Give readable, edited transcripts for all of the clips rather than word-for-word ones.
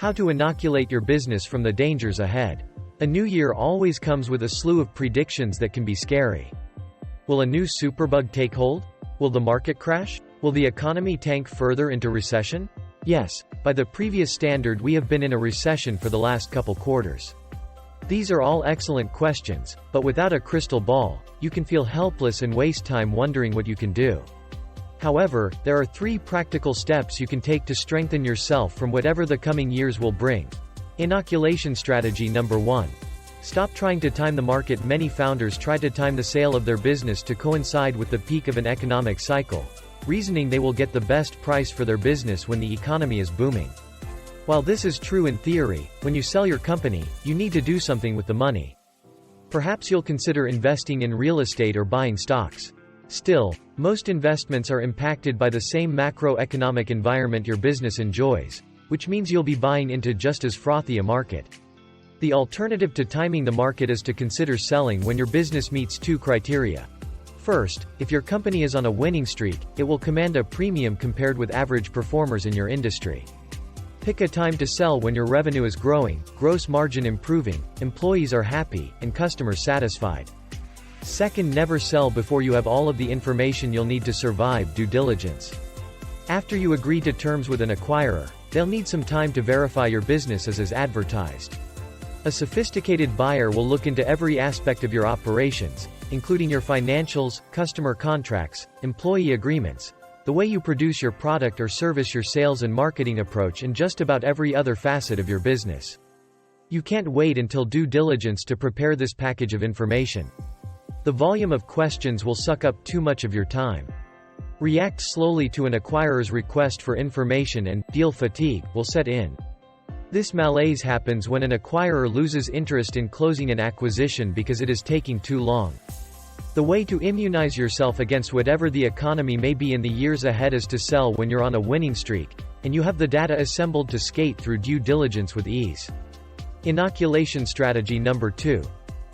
How to inoculate your business from the dangers ahead. A new year always comes with a slew of predictions that can be scary. Will a new superbug take hold? Will the market crash? Will the economy tank further into recession? Yes, by the previous standard we have been in a recession for the last couple quarters. These are all excellent questions, but without a crystal ball, you can feel helpless and waste time wondering what you can do. However, there are 3 practical steps you can take to strengthen yourself from whatever the coming years will bring. Inoculation strategy number 1. Stop trying to time the market. Many founders try to time the sale of their business to coincide with the peak of an economic cycle, reasoning they will get the best price for their business when the economy is booming. While this is true in theory, when you sell your company, you need to do something with the money. Perhaps you'll consider investing in real estate or buying stocks. Still, most investments are impacted by the same macroeconomic environment your business enjoys, which means you'll be buying into just as frothy a market. The alternative to timing the market is to consider selling when your business meets 2 criteria. First, if your company is on a winning streak, it will command a premium compared with average performers in your industry. Pick a time to sell when your revenue is growing, gross margin improving, employees are happy, and customers satisfied. Second, never sell before you have all of the information you'll need to survive due diligence. After you agree to terms with an acquirer, they'll need some time to verify your business as advertised. A sophisticated buyer will look into every aspect of your operations, including your financials, customer contracts, employee agreements, the way you produce your product or service, your sales and marketing approach, and just about every other facet of your business. You can't wait until due diligence to prepare this package of information. The volume of questions will suck up too much of your time. React slowly to an acquirer's request for information and deal fatigue will set in. This malaise happens when an acquirer loses interest in closing an acquisition because it is taking too long. The way to immunize yourself against whatever the economy may be in the years ahead is to sell when you're on a winning streak, and you have the data assembled to skate through due diligence with ease. Inoculation strategy number 2.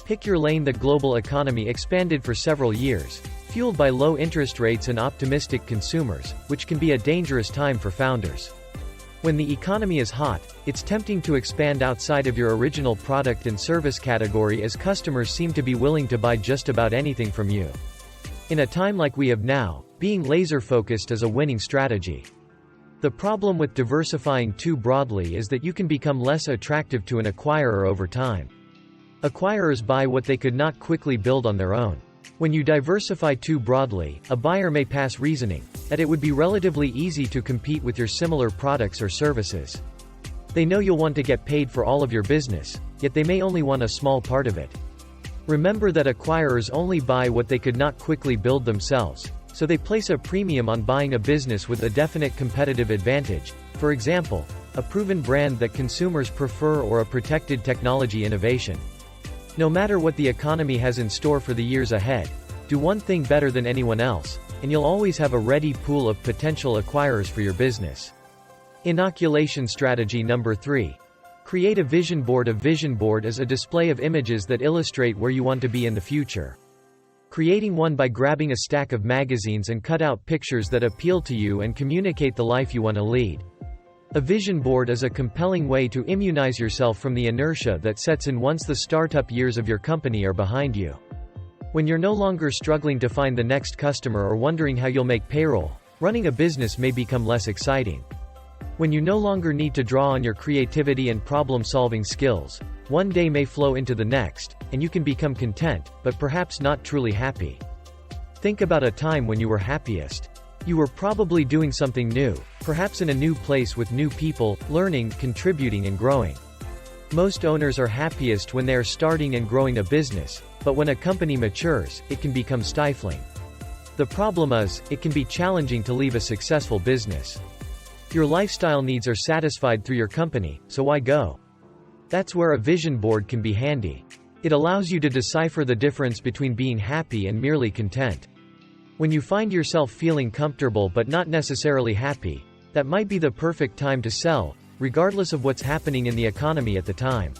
Pick your lane. The global economy expanded for several years, fueled by low interest rates and optimistic consumers, which can be a dangerous time for founders. When the economy is hot, it's tempting to expand outside of your original product and service category as customers seem to be willing to buy just about anything from you. In a time like we have now, being laser-focused is a winning strategy. The problem with diversifying too broadly is that you can become less attractive to an acquirer over time. Acquirers buy what they could not quickly build on their own. When you diversify too broadly, a buyer may pass reasoning that it would be relatively easy to compete with your similar products or services. They know you'll want to get paid for all of your business, yet they may only want a small part of it. Remember that acquirers only buy what they could not quickly build themselves, so they place a premium on buying a business with a definite competitive advantage, for example, a proven brand that consumers prefer or a protected technology innovation. No matter what the economy has in store for the years ahead, do one thing better than anyone else, and you'll always have a ready pool of potential acquirers for your business. Inoculation strategy number 3. Create a vision board. A vision board is a display of images that illustrate where you want to be in the future. Creating one by grabbing a stack of magazines and cut out pictures that appeal to you and communicate the life you want to lead. A vision board is a compelling way to immunize yourself from the inertia that sets in once the startup years of your company are behind you. When you're no longer struggling to find the next customer or wondering how you'll make payroll, running a business may become less exciting. When you no longer need to draw on your creativity and problem-solving skills, one day may flow into the next, and you can become content, but perhaps not truly happy. Think about a time when you were happiest. You were probably doing something new, perhaps in a new place with new people, learning, contributing and growing. Most owners are happiest when they are starting and growing a business, but when a company matures, it can become stifling. The problem is, it can be challenging to leave a successful business. Your lifestyle needs are satisfied through your company, so why go? That's where a vision board can be handy. It allows you to decipher the difference between being happy and merely content. When you find yourself feeling comfortable but not necessarily happy, that might be the perfect time to sell, regardless of what's happening in the economy at the time.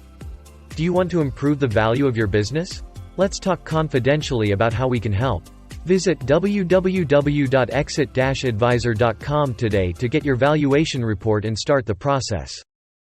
Do you want to improve the value of your business? Let's talk confidentially about how we can help. Visit www.exit-advisor.com today to get your valuation report and start the process.